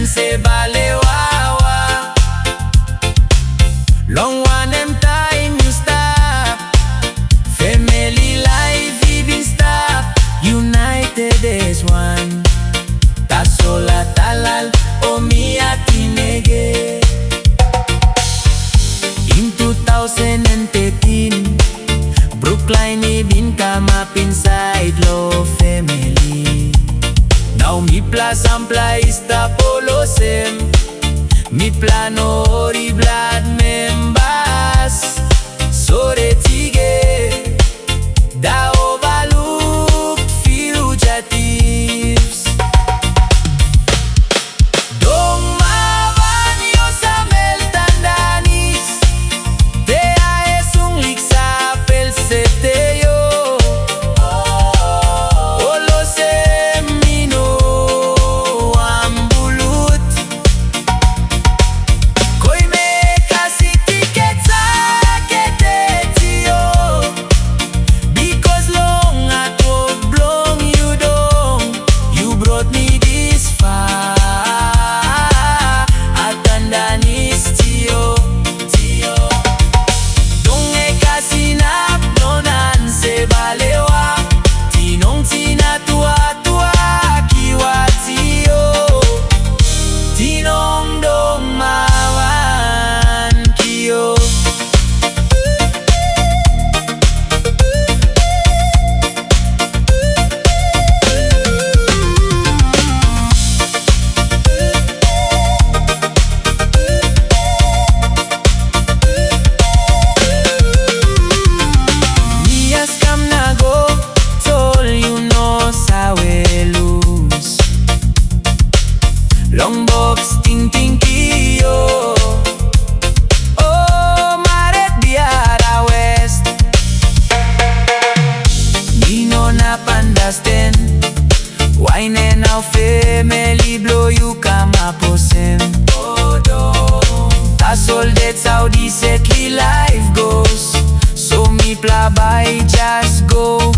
se balewawa. Long one them time you stop. Family life even stop. United as one. Tasola talal o mia tinege. In 2013, Brookline even come up inside love family. Now mi plus ampla ista polosem. Mi plano ori blood members. So retige da overlook fugitives. Dong Mavan yo sa meltandanis. Te aesung liksa pel seteo. Olo semino ambulut. Koi me kasi tiket sa ketetio. Because long ato blong you dong. You brought me this far. Atandanis tio. Dong e kasi napnonan se balewa. Tinong tina tua kiwa tio. Tinong Dong Mavan kio. Nias kam nago, tol you know sa we lose. Long box ting ting kio. Oh maret biara west. Nino na pandasten. Wine now family blow you come up posem. That's all that's how this setly life goes. So me play by just go.